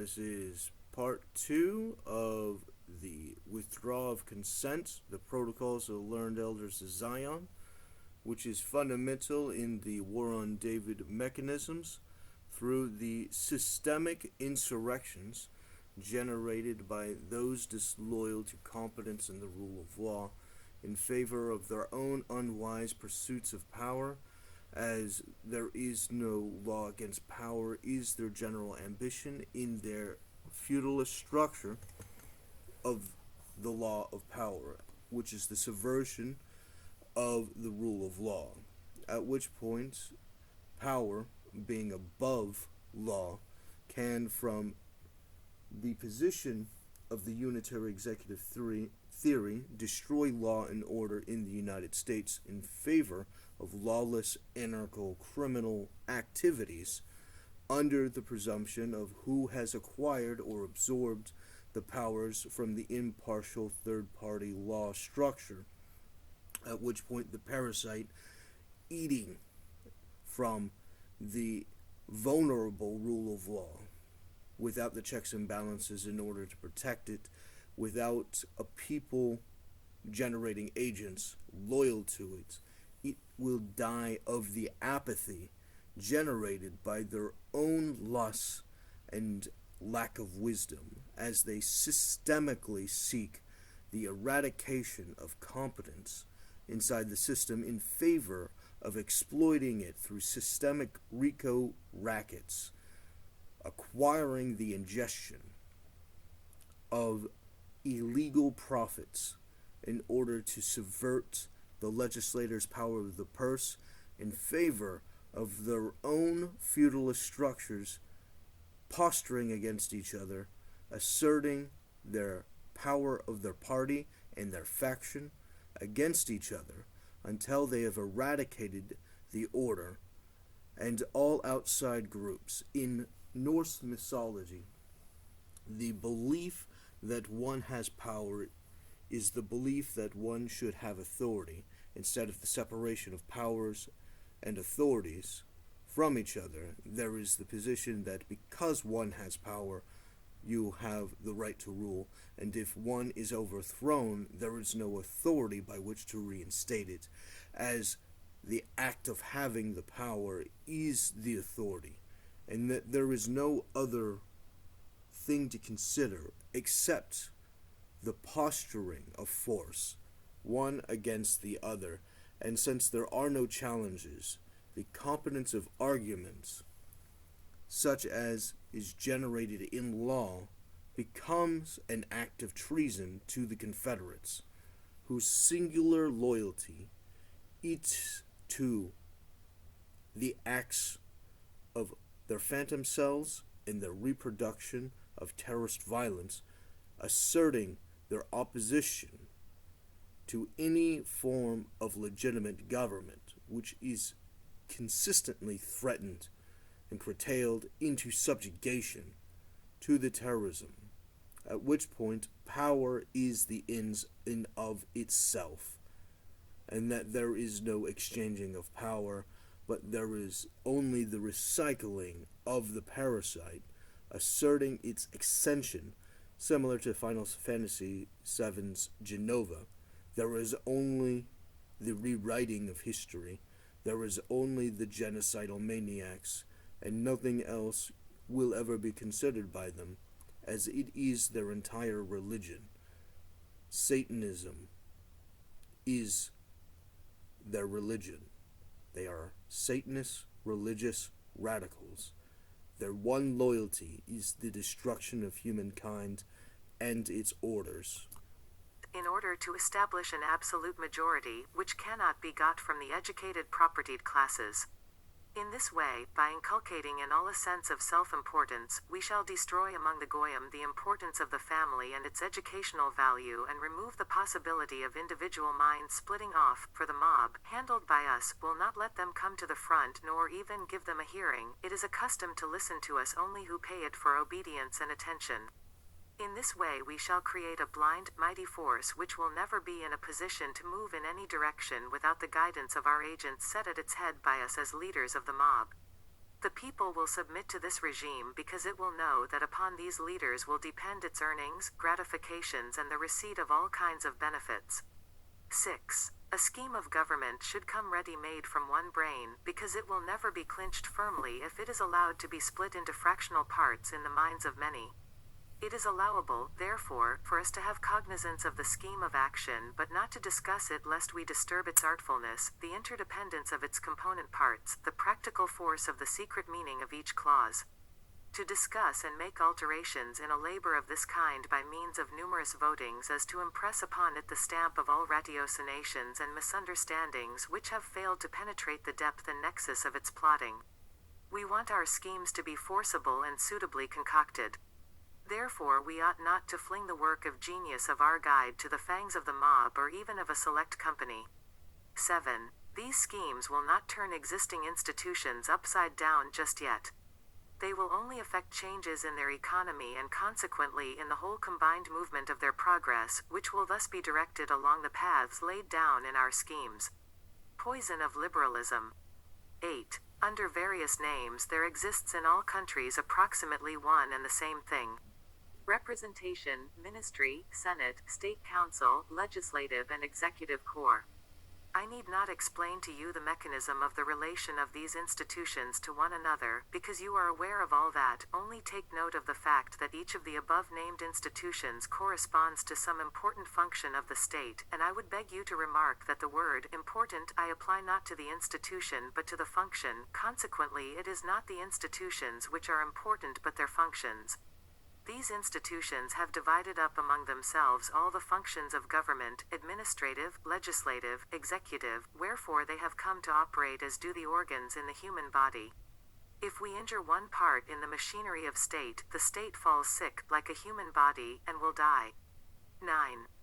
This is part 2 of the Withdrawal of Consent, the Protocols of the Learned Elders of Zion, which is fundamental in the War on David mechanisms through the systemic insurrections generated by those disloyal to competence and the rule of law in favor of their own unwise pursuits of power, as there is no law against power is their general ambition in their feudalist structure of the law of power, which is the subversion of the rule of law, at which point power, being above law, can, from the position of the unitary executive theory, destroy law and order in the United States in favor of lawless, anarcho criminal activities under the presumption of who has acquired or absorbed the powers from the impartial third-party law structure, at which point the parasite, eating from the vulnerable rule of law without the checks and balances in order to protect it, without a people generating agents loyal to it, it will die of the apathy generated by their own lusts and lack of wisdom as they systemically seek the eradication of competence inside the system in favor of exploiting it through systemic RICO rackets, acquiring the ingestion of illegal profits in order to subvert the legislator's power of the purse in favor of their own feudalist structures, posturing against each other, asserting their power of their party and their faction against each other until they have eradicated the order and all outside groups. In Norse mythology, the belief that one has power is the belief that one should have authority, instead of the separation of powers and authorities from each other. There is the position that because one has power, you have the right to rule, and if one is overthrown, there is no authority by which to reinstate it, as the act of having the power is the authority, and that there is no other thing to consider except the posturing of force, one against the other, and since there are no challenges, the competence of arguments, such as is generated in law, becomes an act of treason to the Confederates, whose singular loyalty eats to the acts of their phantom cells and their reproduction of terrorist violence, asserting their opposition to any form of legitimate government, which is consistently threatened and curtailed into subjugation to the terrorism, at which point power is the ends in of itself, and that there is no exchanging of power, but there is only the recycling of the parasite, asserting its extension, similar to Final Fantasy VII's Genova. There is only the rewriting of history. There is only the genocidal maniacs, and nothing else will ever be considered by them, as it is their entire religion. Satanism is their religion. They are Satanist religious radicals. Their one loyalty is the destruction of humankind and its orders. In order to establish an absolute majority, which cannot be got from the educated propertied classes. In this way, by inculcating in all a sense of self-importance, we shall destroy among the Goyim the importance of the family and its educational value and remove the possibility of individual minds splitting off, for the mob, handled by us, will not let them come to the front nor even give them a hearing. It is accustomed to listen to us only who pay it for obedience and attention. In this way we shall create a blind, mighty force which will never be in a position to move in any direction without the guidance of our agents set at its head by us as leaders of the mob. The people will submit to this regime because it will know that upon these leaders will depend its earnings, gratifications, and the receipt of all kinds of benefits. 6. A scheme of government should come ready-made from one brain, because it will never be clinched firmly if it is allowed to be split into fractional parts in the minds of many. It is allowable, therefore, for us to have cognizance of the scheme of action but not to discuss it lest we disturb its artfulness, the interdependence of its component parts, the practical force of the secret meaning of each clause. To discuss and make alterations in a labor of this kind by means of numerous votings is to impress upon it the stamp of all ratiocinations and misunderstandings which have failed to penetrate the depth and nexus of its plotting. We want our schemes to be forcible and suitably concocted. Therefore we ought not to fling the work of genius of our guide to the fangs of the mob or even of a select company. 7. These schemes will not turn existing institutions upside down just yet. They will only effect changes in their economy and consequently in the whole combined movement of their progress, which will thus be directed along the paths laid down in our schemes. Poison of liberalism. 8. Under various names there exists in all countries approximately one and the same thing. Representation, Ministry, Senate, State Council, Legislative and Executive Corps. I need not explain to you the mechanism of the relation of these institutions to one another, because you are aware of all that. Only take note of the fact that each of the above-named institutions corresponds to some important function of the state, and I would beg you to remark that the word important I apply not to the institution but to the function. Consequently, it is not the institutions which are important but their functions. These institutions have divided up among themselves all the functions of government, administrative, legislative, executive, wherefore they have come to operate as do the organs in the human body. If we injure one part in the machinery of state, the state falls sick, like a human body, and will die. 9.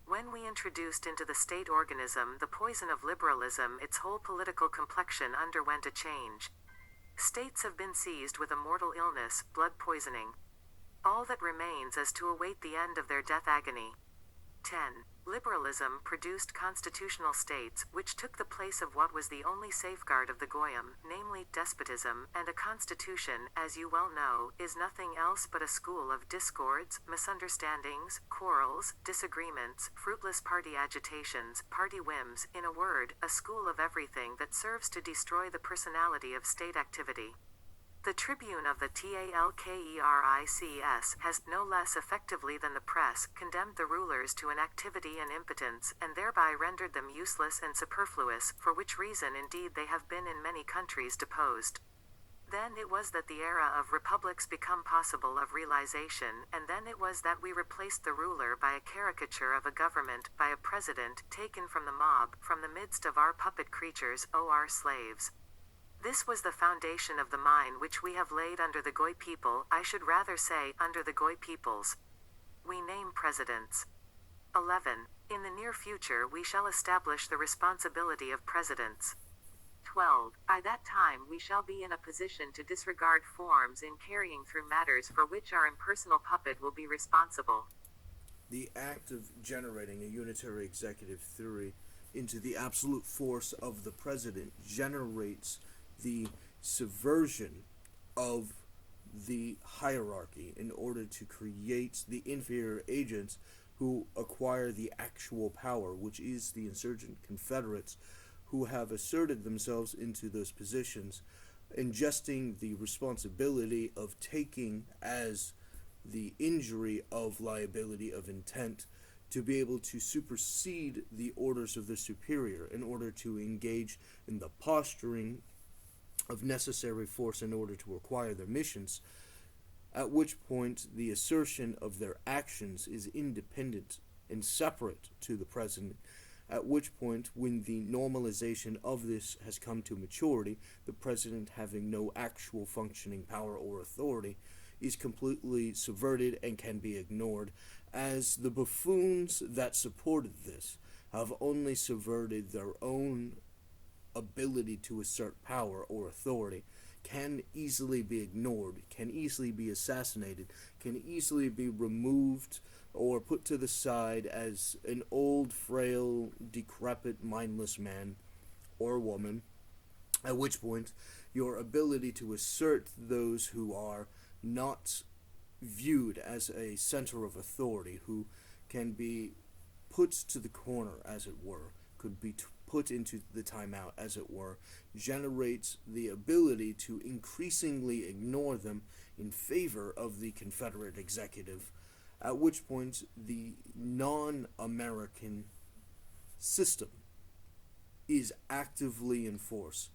When we introduced into the state organism the poison of liberalism, its whole political complexion underwent a change. States have been seized with a mortal illness, blood poisoning. All that remains is to await the end of their death agony. 10. Liberalism produced constitutional states, which took the place of what was the only safeguard of the goyim, namely despotism, and a constitution, as you well know, is nothing else but a school of discords, misunderstandings, quarrels, disagreements, fruitless party agitations, party whims, in a word, a school of everything that serves to destroy the personality of state activity. The Tribune of the Talkerics has, no less effectively than the press, condemned the rulers to inactivity and impotence, and thereby rendered them useless and superfluous, for which reason indeed they have been in many countries deposed. Then it was that the era of republics become possible of realization, and then it was that we replaced the ruler by a caricature of a government, by a president, taken from the mob, from the midst of our puppet creatures, our slaves. This was the foundation of the mine which we have laid under the Goy people, I should rather say, under the Goy peoples. We name presidents. 11. In the near future we shall establish the responsibility of presidents. 12. By that time we shall be in a position to disregard forms in carrying through matters for which our impersonal puppet will be responsible. The act of generating a unitary executive theory into the absolute force of the president generates the subversion of the hierarchy in order to create the inferior agents who acquire the actual power, which is the insurgent Confederates who have asserted themselves into those positions, ingesting the responsibility of taking as the injury of liability of intent to be able to supersede the orders of the superior in order to engage in the posturing of necessary force in order to acquire their missions, at which point the assertion of their actions is independent and separate to the president, at which point, when the normalization of this has come to maturity, the president, having no actual functioning power or authority, is completely subverted and can be ignored, as the buffoons that supported this have only subverted their own ability to assert power or authority, can easily be ignored, can easily be assassinated, can easily be removed or put to the side as an old, frail, decrepit, mindless man or woman, at which point your ability to assert those who are not viewed as a center of authority, who can be put to the corner, as it were, could be put into the timeout, as it were, generates the ability to increasingly ignore them in favor of the Confederate executive, at which point the non-American system is actively in force,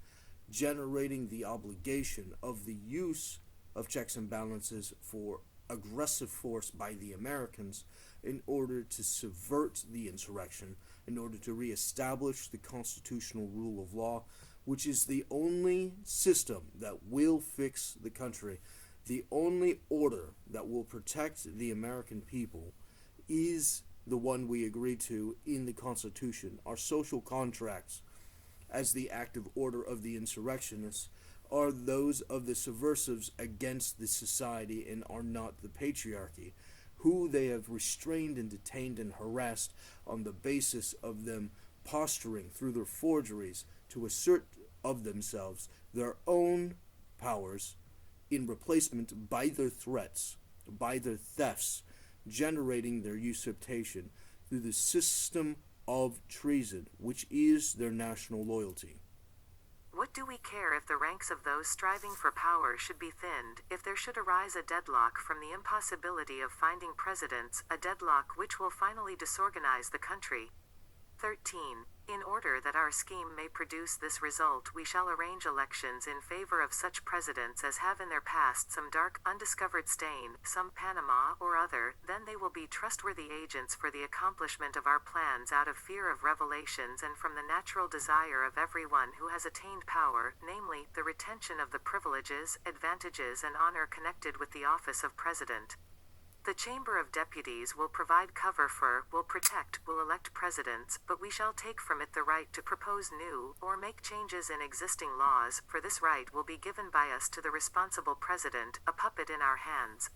generating the obligation of the use of checks and balances for aggressive force by the Americans in order to subvert the insurrection, in order to reestablish the constitutional rule of law, which is the only system that will fix the country. The only order that will protect the American people is the one we agree to in the Constitution. Our social contracts, as the active order of the insurrectionists, are those of the subversives against the society and are not the patriarchy, who they have restrained and detained and harassed on the basis of them posturing through their forgeries to assert of themselves their own powers in replacement by their threats, by their thefts, generating their usurpation through the system of treason, which is their national loyalty. What do we care if the ranks of those striving for power should be thinned, if there should arise a deadlock from the impossibility of finding presidents, a deadlock which will finally disorganize the country? 13. In order that our scheme may produce this result, we shall arrange elections in favor of such presidents as have in their past some dark, undiscovered stain, some Panama or other, then they will be trustworthy agents for the accomplishment of our plans out of fear of revelations and from the natural desire of everyone who has attained power, namely, the retention of the privileges, advantages and honor connected with the office of president. The Chamber of Deputies will provide cover for, will protect, will elect presidents, but we shall take from it the right to propose new, or make changes in existing laws, for this right will be given by us to the responsible president, a puppet in our hands.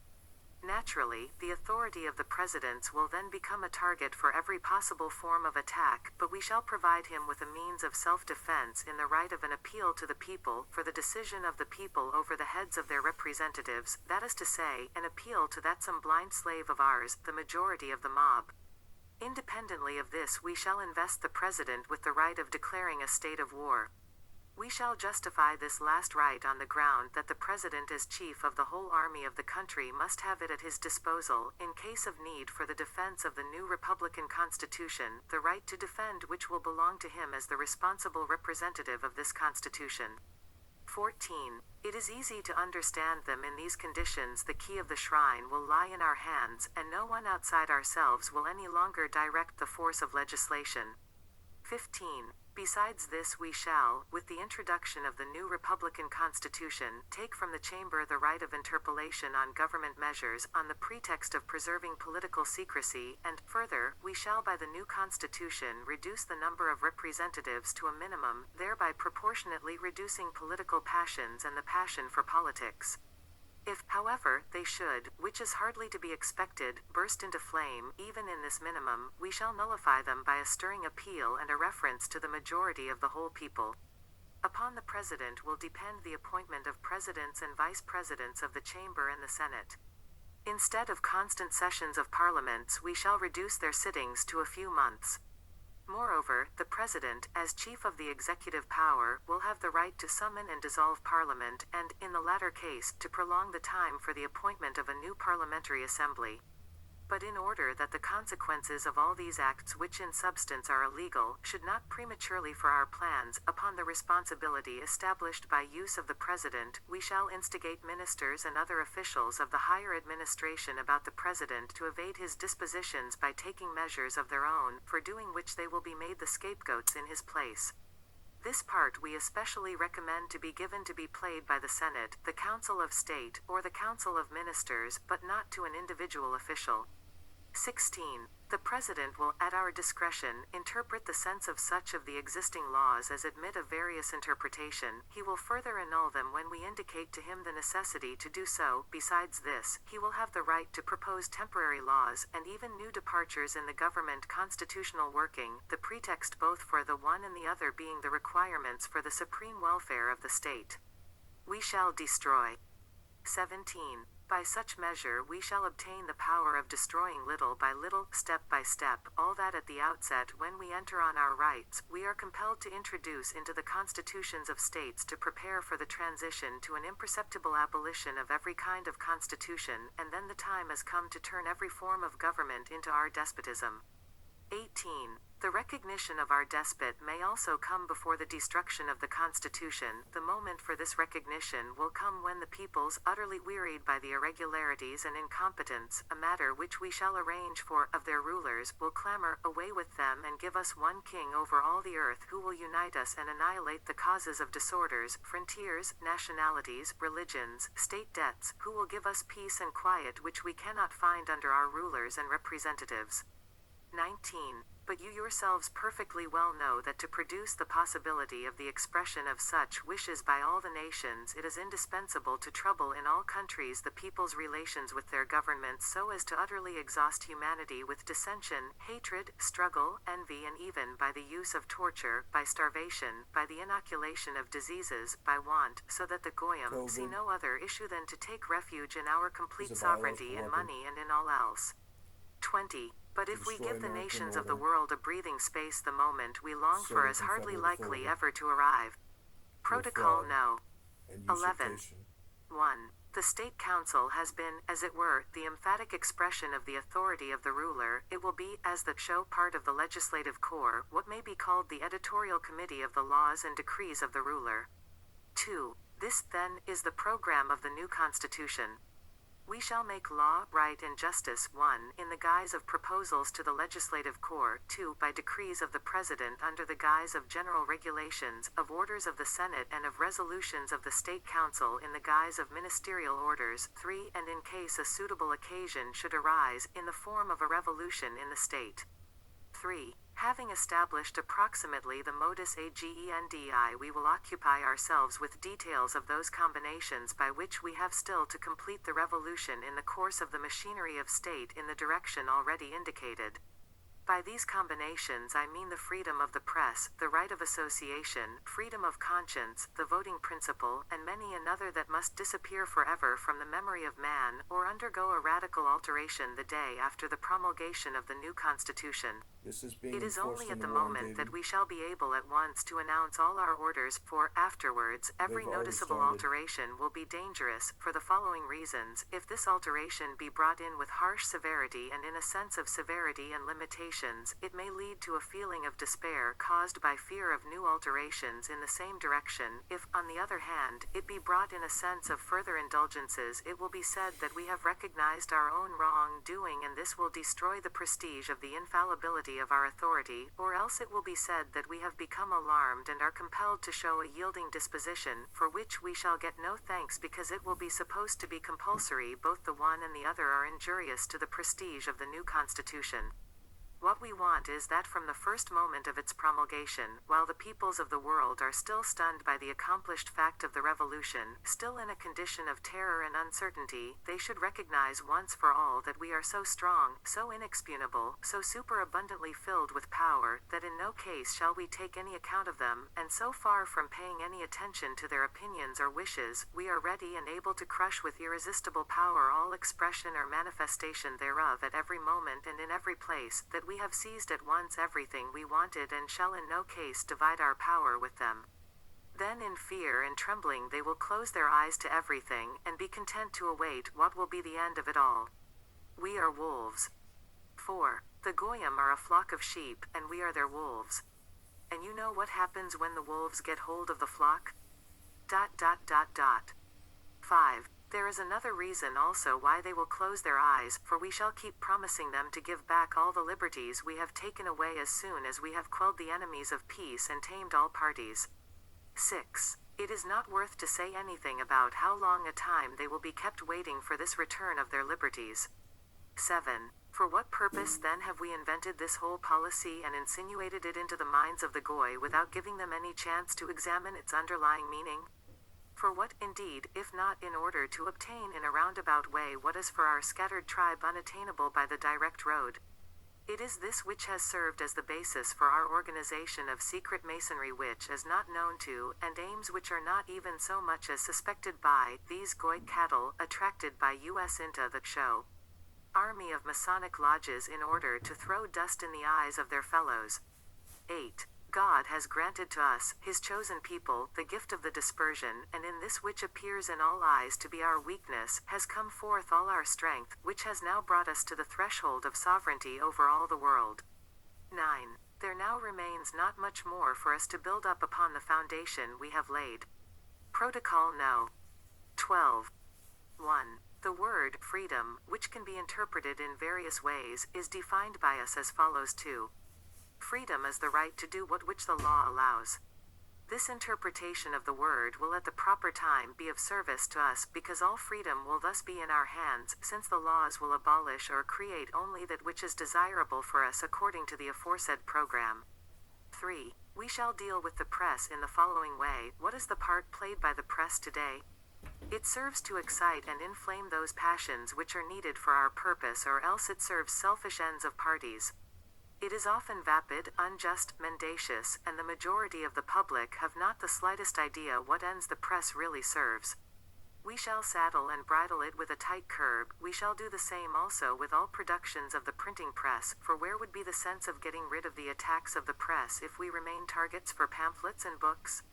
Naturally, the authority of the presidents will then become a target for every possible form of attack, but we shall provide him with a means of self-defense in the right of an appeal to the people, for the decision of the people over the heads of their representatives, that is to say, an appeal to that some blind slave of ours, the majority of the mob. Independently of this, we shall invest the president with the right of declaring a state of war. We shall justify this last right on the ground that the president as chief of the whole army of the country must have it at his disposal, in case of need for the defense of the new republican constitution, the right to defend which will belong to him as the responsible representative of this constitution. 14. It is easy to understand them in these conditions. The key of the shrine will lie in our hands, and no one outside ourselves will any longer direct the force of legislation. 15. Besides this, we shall, with the introduction of the new Republican Constitution, take from the Chamber the right of interpellation on government measures on the pretext of preserving political secrecy, and, further, we shall by the new Constitution reduce the number of representatives to a minimum, thereby proportionately reducing political passions and the passion for politics. If, however, they should, which is hardly to be expected, burst into flame, even in this minimum, we shall nullify them by a stirring appeal and a reference to the majority of the whole people. Upon the President will depend the appointment of Presidents and Vice Presidents of the Chamber and the Senate. Instead of constant sessions of parliaments, we shall reduce their sittings to a few months. Moreover, the President, as chief of the executive power, will have the right to summon and dissolve Parliament, and, in the latter case, to prolong the time for the appointment of a new parliamentary assembly. But in order that the consequences of all these acts, which in substance are illegal, should not prematurely for our plans, upon the responsibility established by use of the President, we shall instigate ministers and other officials of the higher administration about the President to evade his dispositions by taking measures of their own, for doing which they will be made the scapegoats in his place. This part we especially recommend to be given to be played by the Senate, the Council of State, or the Council of Ministers, but not to an individual official. 16. The President will, at our discretion, interpret the sense of such of the existing laws as admit of various interpretation. He will further annul them when we indicate to him the necessity to do so. Besides this, he will have the right to propose temporary laws, and even new departures in the government constitutional working, the pretext both for the one and the other being the requirements for the supreme welfare of the state. We shall destroy. 17. By such measure we shall obtain the power of destroying little by little, step by step, all that at the outset when we enter on our rights, we are compelled to introduce into the constitutions of states to prepare for the transition to an imperceptible abolition of every kind of constitution, and then the time has come to turn every form of government into our despotism. 18. The recognition of our despot may also come before the destruction of the Constitution. The moment for this recognition will come when the peoples, utterly wearied by the irregularities and incompetence, a matter which we shall arrange for, of their rulers, will clamor, away with them and give us one king over all the earth who will unite us and annihilate the causes of disorders, frontiers, nationalities, religions, state debts, who will give us peace and quiet which we cannot find under our rulers and representatives. 19. But you yourselves perfectly well know that to produce the possibility of the expression of such wishes by all the nations it is indispensable to trouble in all countries the people's relations with their governments so as to utterly exhaust humanity with dissension, hatred, struggle, envy, and even by the use of torture, by starvation, by the inoculation of diseases, by want, so that the Goyim see no other issue than to take refuge in our complete sovereignty in money and in all else. 20. But if we give the nations of the world a breathing space the moment we long for is hardly likely ever to arrive. Protocol No. 11. 1. The State Council has been, as it were, the emphatic expression of the authority of the ruler. It will be, as the show part of the legislative corps, what may be called the editorial committee of the laws and decrees of the ruler. 2. This, then, is the program of the new Constitution. We shall make law, right and justice 1. In the guise of proposals to the legislative corps, 2. By decrees of the President under the guise of general regulations, of orders of the Senate and of resolutions of the State Council in the guise of ministerial orders, 3. And in case a suitable occasion should arise, in the form of a revolution in the state. 3. Having established approximately the modus agendi, we will occupy ourselves with details of those combinations by which we have still to complete the revolution in the course of the machinery of state in the direction already indicated. By these combinations I mean the freedom of the press, the right of association, freedom of conscience, the voting principle, and many another that must disappear forever from the memory of man, or undergo a radical alteration the day after the promulgation of the new Constitution. It is only at the moment that we shall be able at once to announce all our orders, for, afterwards, every noticeable alteration will be dangerous, for the following reasons. If this alteration be brought in with harsh severity and in a sense of severity and limitations, it may lead to a feeling of despair caused by fear of new alterations in the same direction. If, on the other hand, it be brought in a sense of further indulgences, it will be said that we have recognized our own wrong-doing, and this will destroy the prestige of the infallibility of our authority, or else it will be said that we have become alarmed and are compelled to show a yielding disposition, for which we shall get no thanks because it will be supposed to be compulsory. Both the one and the other are injurious to the prestige of the new Constitution. What we want is that from the first moment of its promulgation, while the peoples of the world are still stunned by the accomplished fact of the revolution, still in a condition of terror and uncertainty, they should recognize once for all that we are so strong, so inexpugnable, so superabundantly filled with power, that in no case shall we take any account of them, and so far from paying any attention to their opinions or wishes, we are ready and able to crush with irresistible power all expression or manifestation thereof at every moment and in every place, that we have seized at once everything we wanted and shall in no case divide our power with them. Then in fear and trembling they will close their eyes to everything, and be content to await what will be the end of it all. We are wolves. 4. The Goyim are a flock of sheep, and we are their wolves. And you know what happens when the wolves get hold of the flock? 5. There is another reason also why they will close their eyes, for we shall keep promising them to give back all the liberties we have taken away as soon as we have quelled the enemies of peace and tamed all parties. 6. It is not worth to say anything about how long a time they will be kept waiting for this return of their liberties. 7. For what purpose then have we invented this whole policy and insinuated it into the minds of the Goy without giving them any chance to examine its underlying meaning? For what, indeed, if not in order to obtain in a roundabout way what is for our scattered tribe unattainable by the direct road? It is this which has served as the basis for our organization of secret masonry which is not known to, and aims which are not even so much as suspected by, these Goy cattle, attracted by us into the show army of Masonic lodges in order to throw dust in the eyes of their fellows. 8. God has granted to us, his chosen people, the gift of the dispersion, and in this which appears in all eyes to be our weakness, has come forth all our strength, which has now brought us to the threshold of sovereignty over all the world. 9. There now remains not much more for us to build up upon the foundation we have laid. Protocol No. 12. 1. The word freedom, which can be interpreted in various ways, is defined by us as follows: 2. Freedom is the right to do which the law allows. This interpretation of the word will at the proper time be of service to us, because all freedom will thus be in our hands, since the laws will abolish or create only that which is desirable for us according to the aforesaid program. 3. We shall deal with the press in the following way. What is the part played by the press today? It serves to excite and inflame those passions which are needed for our purpose, or else it serves selfish ends of parties. It is often vapid, unjust, mendacious, and the majority of the public have not the slightest idea what ends the press really serves. We shall saddle and bridle it with a tight curb. We shall do the same also with all productions of the printing press, for where would be the sense of getting rid of the attacks of the press if we remain targets for pamphlets and books?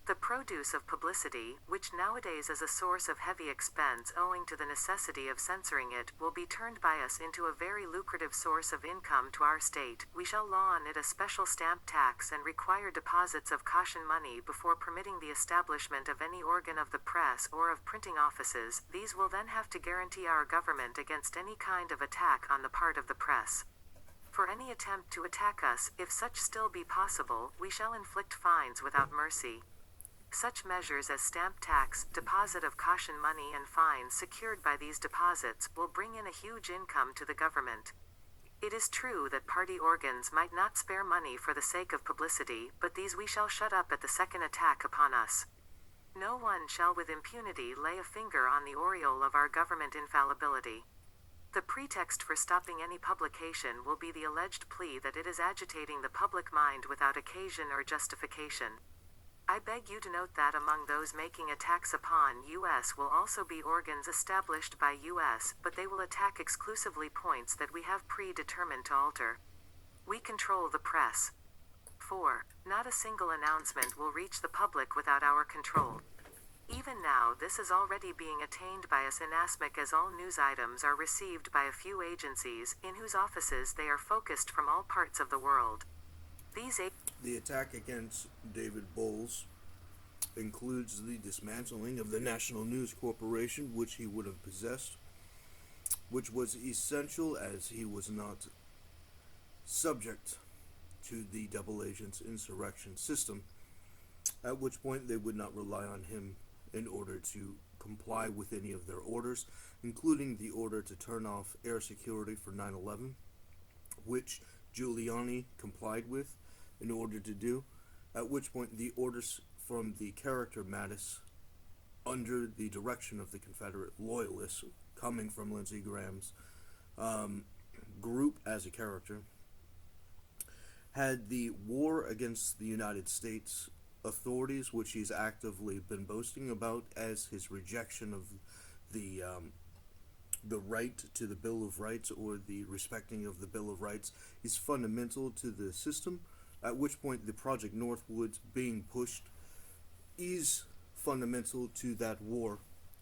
The produce of publicity, which nowadays is a source of heavy expense owing to the necessity of censoring it, will be turned by us into a very lucrative source of income to our state. We shall law on it a special stamp tax and require deposits of caution money before permitting the establishment of any organ of the press or of printing offices. These will then have to guarantee our government against any kind of attack on the part of the press. For any attempt to attack us, if such still be possible, we shall inflict fines without mercy. Such measures as stamp tax, deposit of caution money, and fines secured by these deposits will bring in a huge income to the government. It is true that party organs might not spare money for the sake of publicity, but these we shall shut up at the second attack upon us. No one shall with impunity lay a finger on the aureole of our government infallibility. The pretext for stopping any publication will be the alleged plea that it is agitating the public mind without occasion or justification. I beg you to note that among those making attacks upon U.S. will also be organs established by U.S., but they will attack exclusively points that we have predetermined to alter. We control the press. 4. Not a single announcement will reach the public without our control. Even now this is already being attained by us, inasmuch as all news items are received by a few agencies, in whose offices they are focused from all parts of the world. The attack against David Bowles includes the dismantling of the National News Corporation, which he would have possessed, which was essential as he was not subject to the double agents insurrection system, at which point they would not rely on him in order to comply with any of their orders, including the order to turn off air security for 9/11, which Giuliani complied with in order to do, at which point the orders from the character Mattis, under the direction of the Confederate loyalists, coming from Lindsey Graham's group as a character, had the war against the United States authorities, which he's actively been boasting about as his rejection of the right to the Bill of Rights, or the respecting of the Bill of Rights, is fundamental to the system, at which point the Project Northwoods being pushed is fundamental to that war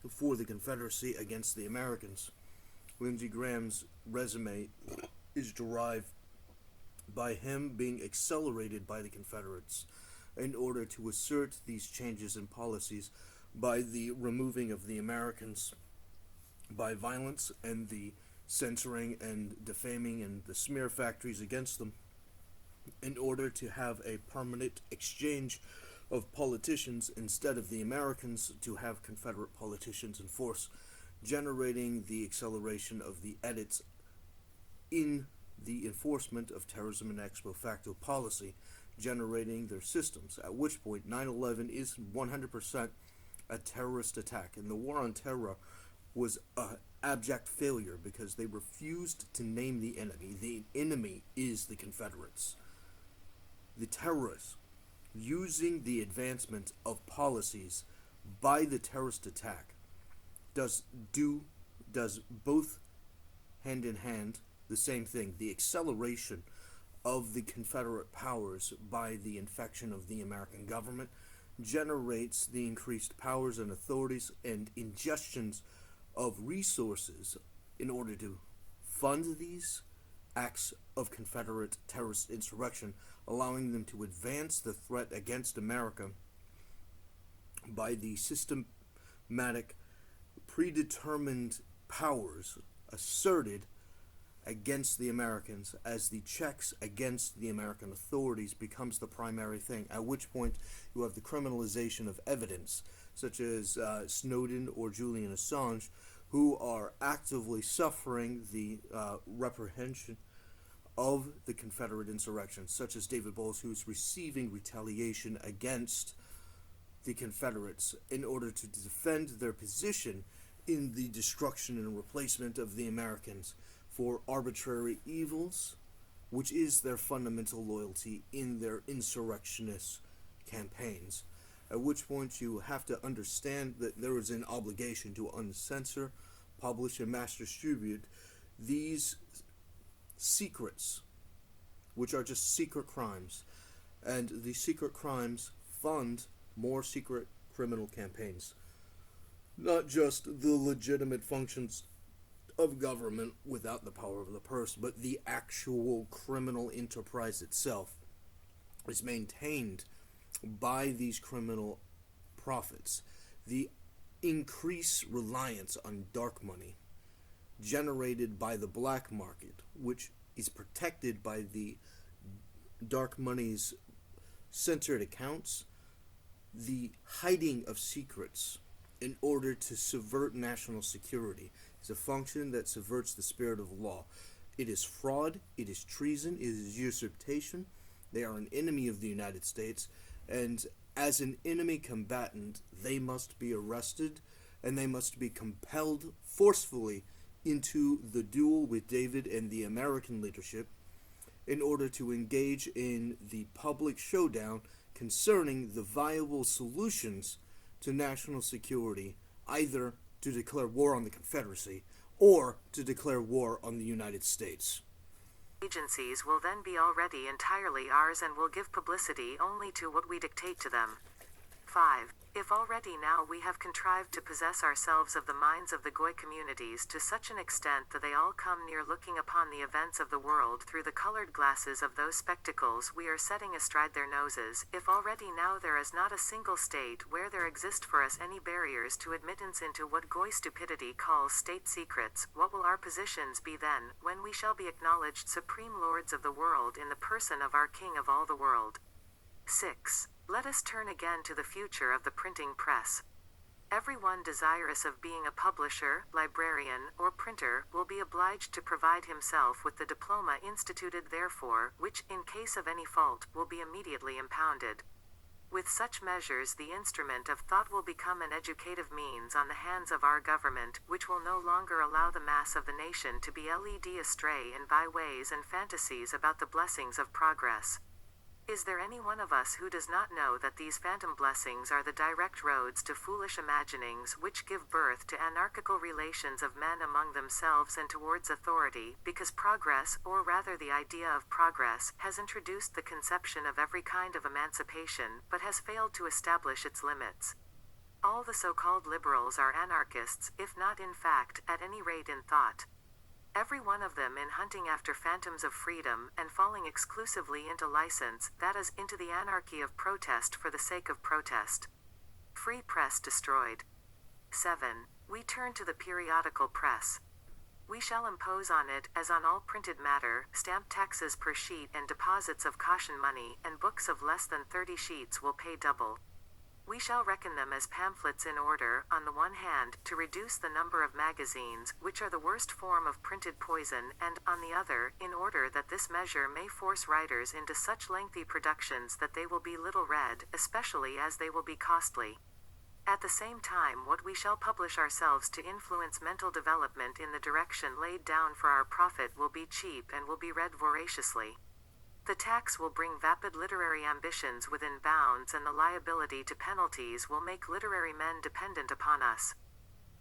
for the Confederacy against the Americans. Lindsey Graham's resume is derived by him being accelerated by the Confederates in order to assert these changes in policies by the removing of the Americans by violence and the censoring and defaming and the smear factories against them, in order to have a permanent exchange of politicians instead of the Americans to have Confederate politicians in force, generating the acceleration of the edits in the enforcement of terrorism and ex post facto policy, generating their systems, at which point 9/11 is 100% a terrorist attack, and the war on terror was an abject failure because they refused to name the enemy. The enemy is the Confederates. The terrorists, using the advancement of policies by the terrorist attack, does both hand in hand the same thing. The acceleration of the Confederate powers by the infection of the American government generates the increased powers and authorities and ingestions of resources in order to fund these acts of Confederate terrorist insurrection, allowing them to advance the threat against America by the systematic, predetermined powers asserted against the Americans as the checks against the American authorities becomes the primary thing, at which point you have the criminalization of evidence, such as Snowden or Julian Assange, who are actively suffering the reprehension of the Confederate insurrection, such as David Bowles, who is receiving retaliation against the Confederates in order to defend their position in the destruction and replacement of the Americans for arbitrary evils, which is their fundamental loyalty in their insurrectionist campaigns. At which point you have to understand that there is an obligation to uncensor, publish, and mass distribute these secrets, which are just secret crimes. And the secret crimes fund more secret criminal campaigns. Not just the legitimate functions of government without the power of the purse, but the actual criminal enterprise itself is maintained by these criminal profits. The increased reliance on dark money generated by the black market, which is protected by the dark money's censored accounts, the hiding of secrets in order to subvert national security is a function that subverts the spirit of law. It is fraud, it is treason, it is usurpation. They are an enemy of the United States, and as an enemy combatant, they must be arrested and they must be compelled forcefully into the duel with David and the American leadership in order to engage in the public showdown concerning the viable solutions to national security, either to declare war on the Confederacy or to declare war on the United States. Agencies will then be already entirely ours and will give publicity only to what we dictate to them. 5. If already now we have contrived to possess ourselves of the minds of the Goy communities to such an extent that they all come near looking upon the events of the world through the colored glasses of those spectacles we are setting astride their noses, if already now there is not a single state where there exist for us any barriers to admittance into what Goy stupidity calls state secrets, what will our positions be then, when we shall be acknowledged supreme lords of the world in the person of our King of all the world? 6. Let us turn again to the future of the printing press. Everyone desirous of being a publisher, librarian, or printer will be obliged to provide himself with the diploma instituted therefor, which, in case of any fault, will be immediately impounded. With such measures the instrument of thought will become an educative means on the hands of our government, which will no longer allow the mass of the nation to be led astray in byways and fantasies about the blessings of progress. Is there any one of us who does not know that these phantom blessings are the direct roads to foolish imaginings which give birth to anarchical relations of men among themselves and towards authority, because progress, or rather the idea of progress, has introduced the conception of every kind of emancipation, but has failed to establish its limits? All the so-called liberals are anarchists, if not in fact, at any rate in thought. Every one of them in hunting after phantoms of freedom, and falling exclusively into license, that is, into the anarchy of protest for the sake of protest. Free press destroyed. 7. We turn to the periodical press. We shall impose on it, as on all printed matter, stamp taxes per sheet and deposits of caution money, and books of less than 30 sheets will pay double. We shall reckon them as pamphlets in order, on the one hand, to reduce the number of magazines, which are the worst form of printed poison, and, on the other, in order that this measure may force writers into such lengthy productions that they will be little read, especially as they will be costly. At the same time, what we shall publish ourselves to influence mental development in the direction laid down for our profit will be cheap and will be read voraciously. The tax will bring vapid literary ambitions within bounds, and the liability to penalties will make literary men dependent upon us.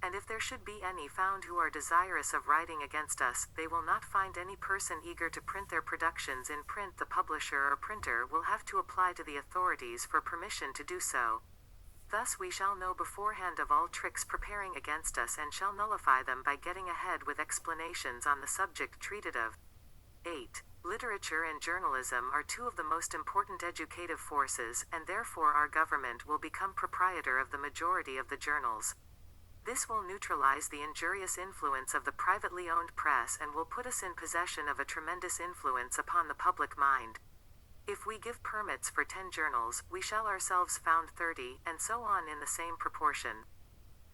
And if there should be any found who are desirous of writing against us, they will not find any person eager to print their productions in print. The publisher or printer will have to apply to the authorities for permission to do so. Thus we shall know beforehand of all tricks preparing against us, and shall nullify them by getting ahead with explanations on the subject treated of. 8. Literature and journalism are two of the most important educative forces, and therefore our government will become proprietor of the majority of the journals. This will neutralize the injurious influence of the privately owned press and will put us in possession of a tremendous influence upon the public mind. If we give permits for 10 journals, we shall ourselves found 30, and so on in the same proportion.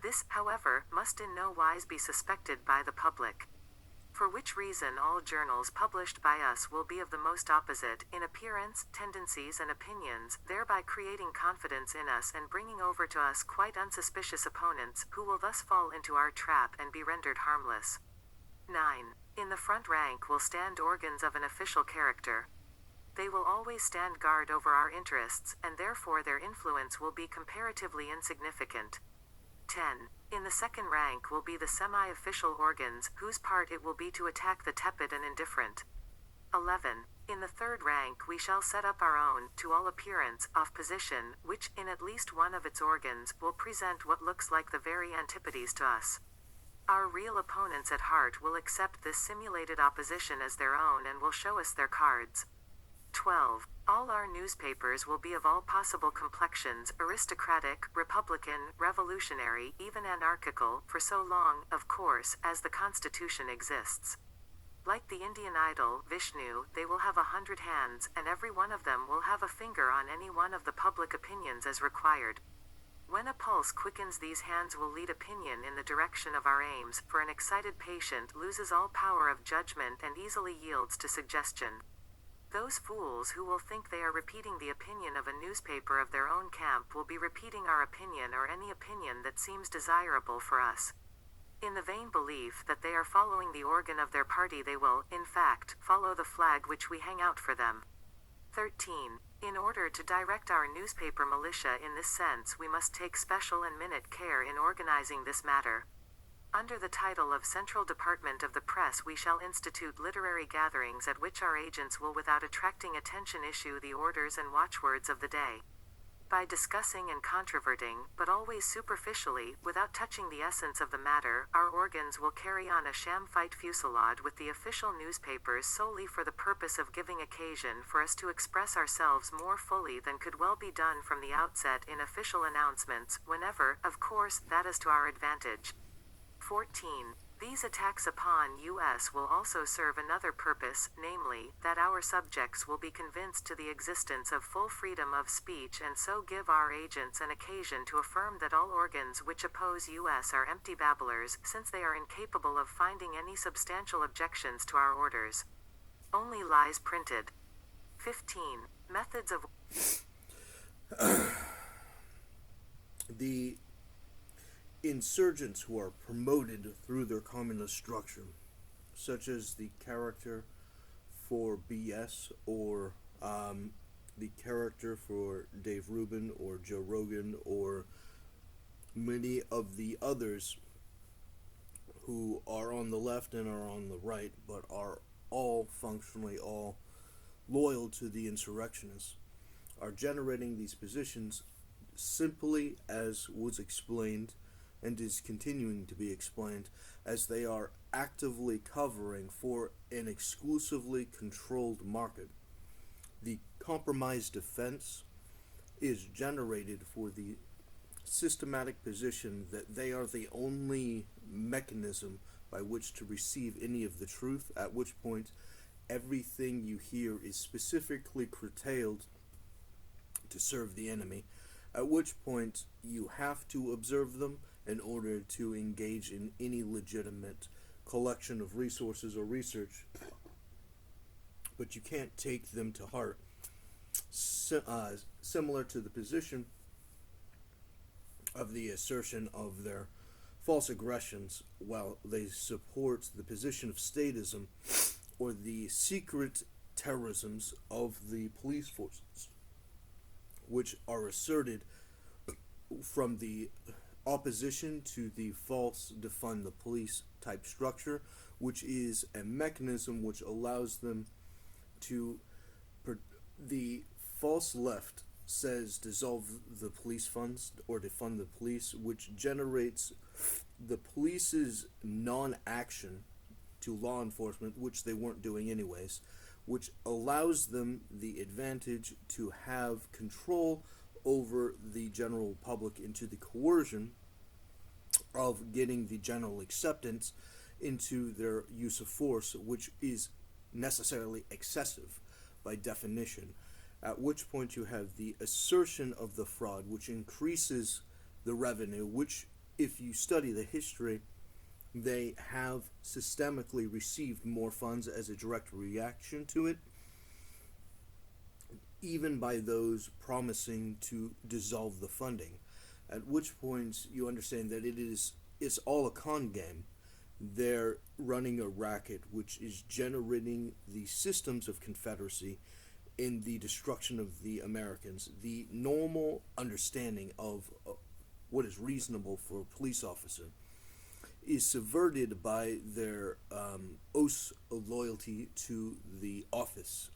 This, however, must in no wise be suspected by the public. For which reason all journals published by us will be of the most opposite, in appearance, tendencies, and opinions, thereby creating confidence in us and bringing over to us quite unsuspicious opponents, who will thus fall into our trap and be rendered harmless. 9. In the front rank will stand organs of an official character. They will always stand guard over our interests, and therefore their influence will be comparatively insignificant. 10. In the second rank will be the semi-official organs, whose part it will be to attack the tepid and indifferent. 11. In the third rank we shall set up our own, to all appearance, opposition, which, in at least one of its organs, will present what looks like the very antipodes to us. Our real opponents at heart will accept this simulated opposition as their own and will show us their cards. 12. All our newspapers will be of all possible complexions, aristocratic, republican, revolutionary, even anarchical, for so long, of course, as the Constitution exists. Like the Indian idol, Vishnu, they will have 100 hands, and every one of them will have a finger on any one of the public opinions as required. When a pulse quickens, these hands will lead opinion in the direction of our aims, for an excited patient loses all power of judgment and easily yields to suggestion. Those fools who will think they are repeating the opinion of a newspaper of their own camp will be repeating our opinion, or any opinion that seems desirable for us. In the vain belief that they are following the organ of their party, they will, in fact, follow the flag which we hang out for them. 13. In order to direct our newspaper militia in this sense, we must take special and minute care in organizing this matter. Under the title of Central Department of the Press we shall institute literary gatherings at which our agents will, without attracting attention, issue the orders and watchwords of the day. By discussing and controverting, but always superficially, without touching the essence of the matter, our organs will carry on a sham fight fusillade with the official newspapers solely for the purpose of giving occasion for us to express ourselves more fully than could well be done from the outset in official announcements, whenever, of course, that is to our advantage. 14. These attacks upon us will also serve another purpose, namely, that our subjects will be convinced to the existence of full freedom of speech, and so give our agents an occasion to affirm that all organs which oppose us are empty babblers, since they are incapable of finding any substantial objections to our orders. Only lies printed. 15. Methods of The insurgents who are promoted through their communist structure, such as the character for BS, or the character for Dave Rubin or Joe Rogan, or many of the others who are on the left and are on the right, but are all functionally all loyal to the insurrectionists, are generating these positions simply as was explained and is continuing to be explained, as they are actively covering for an exclusively controlled market. The compromised defense is generated for the systematic position that they are the only mechanism by which to receive any of the truth, at which point everything you hear is specifically curtailed to serve the enemy, at which point you have to observe them in order to engage in any legitimate collection of resources or research, but you can't take them to heart. Similar to the position of the assertion of their false aggressions while they support the position of statism or the secret terrorisms of the police forces, which are asserted from the opposition to the false defund the police type structure, which is a mechanism which allows them to. The false left says dissolve the police funds or defund the police, which generates the police's non-action to law enforcement, which they weren't doing anyways, which allows them the advantage to have control over the general public into the coercion of getting the general acceptance into their use of force, which is necessarily excessive by definition. At which point you have the assertion of the fraud, which increases the revenue, which, if you study the history, they have systemically received more funds as a direct reaction to it, even by those promising to dissolve the funding. At which point you understand that it's all a con game. They're running a racket which is generating the systems of Confederacy in the destruction of the Americans. The normal understanding of what is reasonable for a police officer is subverted by their oaths of loyalty to the office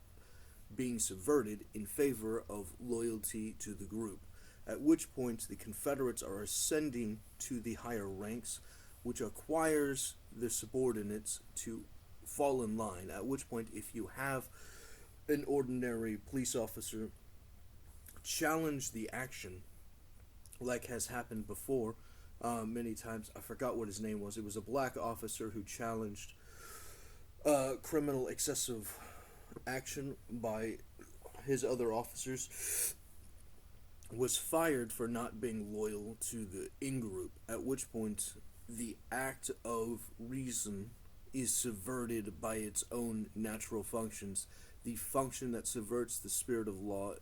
being subverted in favor of loyalty to the group. At which point the Confederates are ascending to the higher ranks, which acquires the subordinates to fall in line. At which point, if you have an ordinary police officer challenge the action, like has happened before many times, I forgot what his name was. It was a black officer who challenged criminal excessive action by his other officers, was fired for not being loyal to the in-group, at which point the act of reason is subverted by its own natural functions. The function that subverts the spirit of law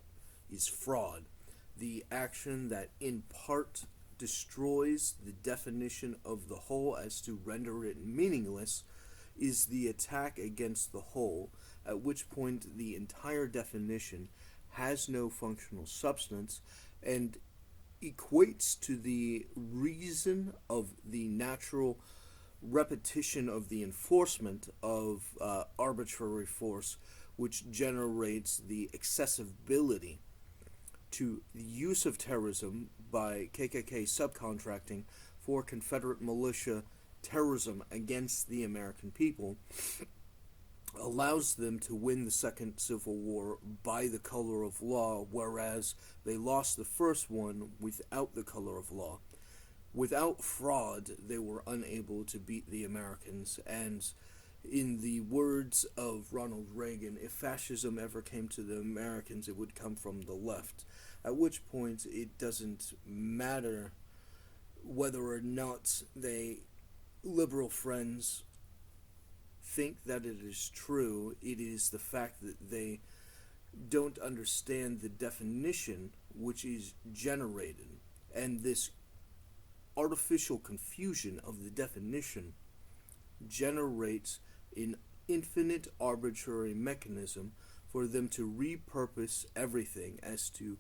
is fraud. The action that in part destroys the definition of the whole as to render it meaningless is the attack against the whole, at which point the entire definition has no functional substance and equates to the reason of the natural repetition of the enforcement of arbitrary force, which generates the accessibility to the use of terrorism by KKK subcontracting for Confederate militia terrorism against the American people, allows them to win the Second Civil War by the color of law, whereas they lost the first one without the color of law. Without fraud, they were unable to beat the Americans, and in the words of Ronald Reagan, if fascism ever came to the Americans, it would come from the left. At which point, it doesn't matter whether or not liberal friends think that it is true. It is the fact that they don't understand the definition which is generated, and this artificial confusion of the definition generates an infinite arbitrary mechanism for them to repurpose everything as to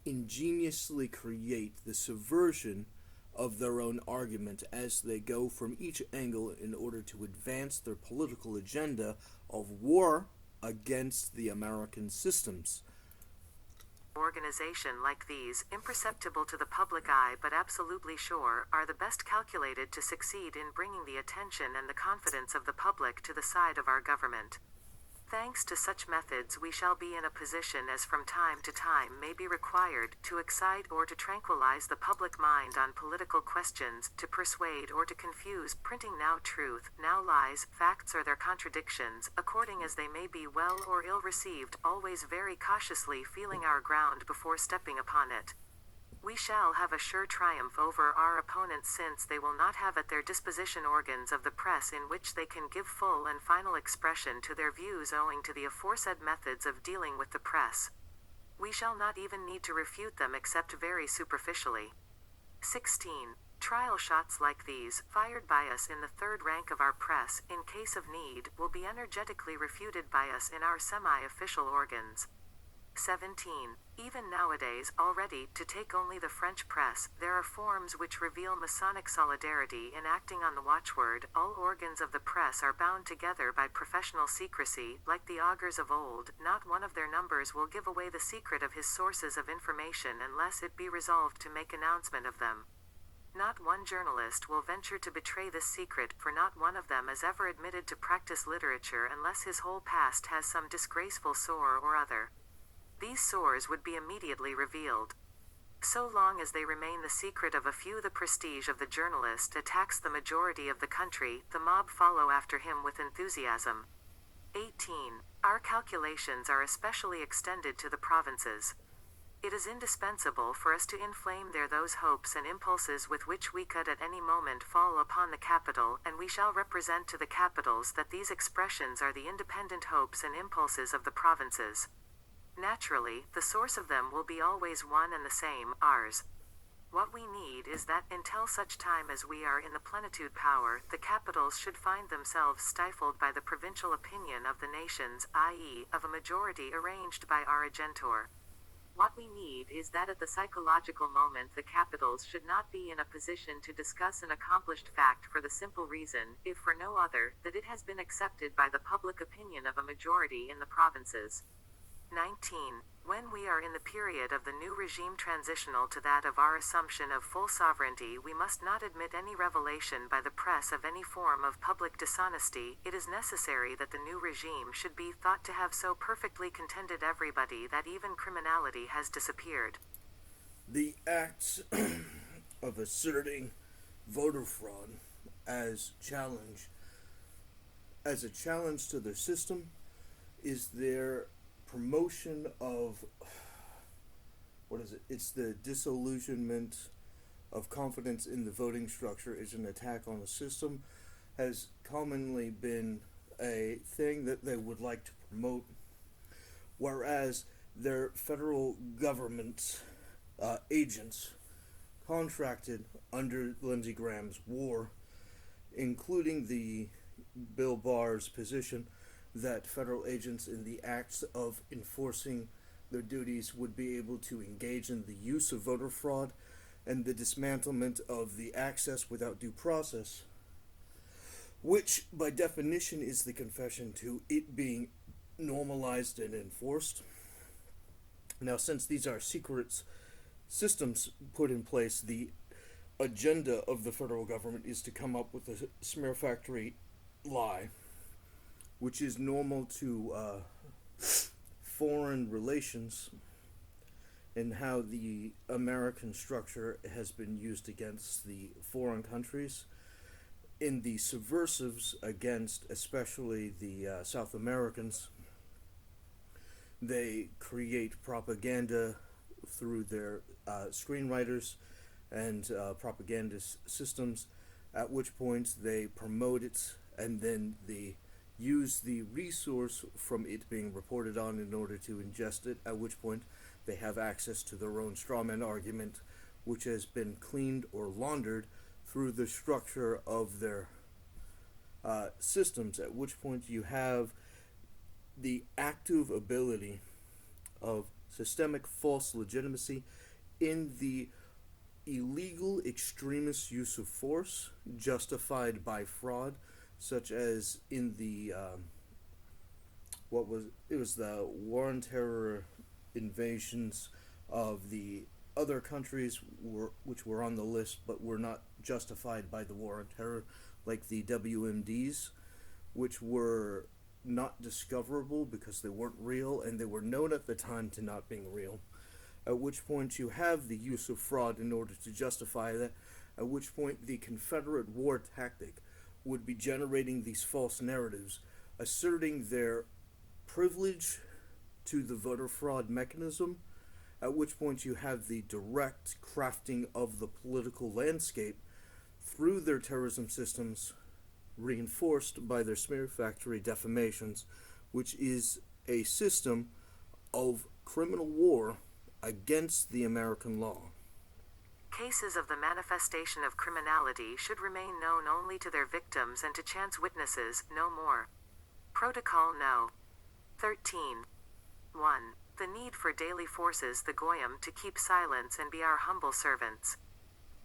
ingeniously create the subversion of their own argument as they go from each angle in order to advance their political agenda of war against the American systems. Organization like these, imperceptible to the public eye but absolutely sure, are the best calculated to succeed in bringing the attention and the confidence of the public to the side of our government. Thanks to such methods we shall be in a position, as from time to time may be required, to excite or to tranquilize the public mind on political questions, to persuade or to confuse, printing now truth, now lies, facts or their contradictions, according as they may be well or ill received, always very cautiously feeling our ground before stepping upon it. We shall have a sure triumph over our opponents, since they will not have at their disposition organs of the press in which they can give full and final expression to their views owing to the aforesaid methods of dealing with the press. We shall not even need to refute them except very superficially. 16. Trial shots like these, fired by us in the third rank of our press, in case of need, will be energetically refuted by us in our semi-official organs. 17. Even nowadays, already, to take only the French press, there are forms which reveal Masonic solidarity in acting on the watchword. All organs of the press are bound together by professional secrecy, like the augurs of old. Not one of their numbers will give away the secret of his sources of information unless it be resolved to make announcement of them. Not one journalist will venture to betray this secret, for not one of them is ever admitted to practice literature unless his whole past has some disgraceful sore or other. These sores would be immediately revealed. So long as they remain the secret of a few, the prestige of the journalist attacks the majority of the country. The mob follow after him with enthusiasm. 18. Our calculations are especially extended to the provinces. It is indispensable for us to inflame there those hopes and impulses with which we could at any moment fall upon the capital, and we shall represent to the capitals that these expressions are the independent hopes and impulses of the provinces. Naturally, the source of them will be always one and the same, ours. What we need is that, until such time as we are in the plenitude power, the capitals should find themselves stifled by the provincial opinion of the nations, i.e., of a majority arranged by our agentor. What we need is that at the psychological moment the capitals should not be in a position to discuss an accomplished fact, for the simple reason, if for no other, that it has been accepted by the public opinion of a majority in the provinces. 19. When we are in the period of the new regime transitional to that of our assumption of full sovereignty, we must not admit any revelation by the press of any form of public dishonesty. It is necessary that the new regime should be thought to have so perfectly contented everybody that even criminality has disappeared. The acts of asserting voter fraud as a challenge to their system is their promotion of, it's the disillusionment of confidence in the voting structure is an attack on the system, has commonly been a thing that they would like to promote, whereas their federal government agents contracted under Lindsey Graham's war, including the Bill Barr's position that federal agents in the acts of enforcing their duties would be able to engage in the use of voter fraud and the dismantlement of the access without due process, which by definition is the confession to it being normalized and enforced. Now, since these are secret systems put in place, the agenda of the federal government is to come up with a smear factory lie, which is normal to foreign relations and how the American structure has been used against the foreign countries. In the subversives against especially the South Americans, they create propaganda through their screenwriters and propagandist systems, at which point they promote it and then they use the resource from it being reported on in order to ingest it, at which point they have access to their own strawman argument, which has been cleaned or laundered through the structure of their systems, at which point you have the active ability of systemic false legitimacy in the illegal extremist use of force justified by fraud, such as in the the war on terror invasions of the other countries which were on the list but were not justified by the war on terror, like the WMDs, which were not discoverable because they weren't real and they were known at the time to not being real, at which point you have the use of fraud in order to justify that, at which point the Confederate war tactic would be generating these false narratives, asserting their privilege to the voter fraud mechanism, at which point you have the direct crafting of the political landscape through their terrorism systems, reinforced by their smear factory defamations, which is a system of criminal war against the American law. Cases of the manifestation of criminality should remain known only to their victims and to chance witnesses, no more. Protocol No. 13. 1. The need for daily forces the Goyim to keep silence and be our humble servants.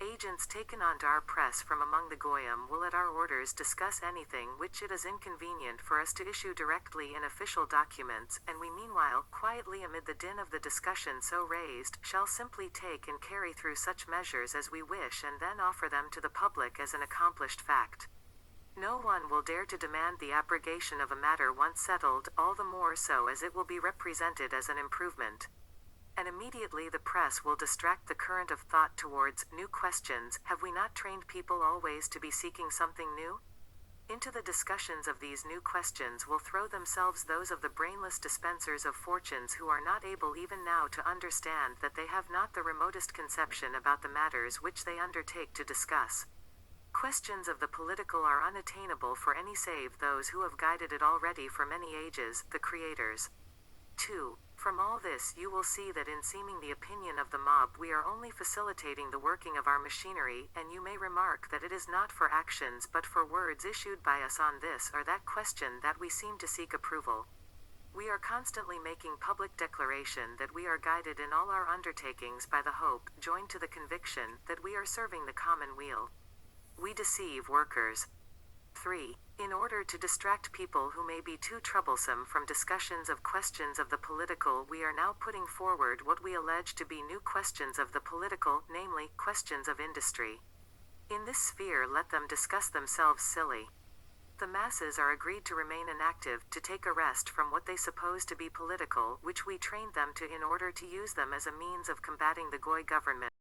Agents taken onto our press from among the Goyim will at our orders discuss anything which it is inconvenient for us to issue directly in official documents, and we meanwhile, quietly amid the din of the discussion so raised, shall simply take and carry through such measures as we wish and then offer them to the public as an accomplished fact. No one will dare to demand the abrogation of a matter once settled, all the more so as it will be represented as an improvement. And immediately the press will distract the current of thought towards new questions. Have we not trained people always to be seeking something new? Into the discussions of these new questions will throw themselves those of the brainless dispensers of fortunes who are not able even now to understand that they have not the remotest conception about the matters which they undertake to discuss. Questions of the political are unattainable for any save those who have guided it already for many ages, the creators. 2. From all this you will see that in seeming the opinion of the mob we are only facilitating the working of our machinery, and you may remark that it is not for actions but for words issued by us on this or that question that we seem to seek approval. We are constantly making public declaration that we are guided in all our undertakings by the hope, joined to the conviction, that we are serving the common weal. We deceive workers. 3. In order to distract people who may be too troublesome from discussions of questions of the political, we are now putting forward what we allege to be new questions of the political, namely, questions of industry. In this sphere let them discuss themselves silly. The masses are agreed to remain inactive, to take a rest from what they suppose to be political, which we trained them to in order to use them as a means of combating the Goy government.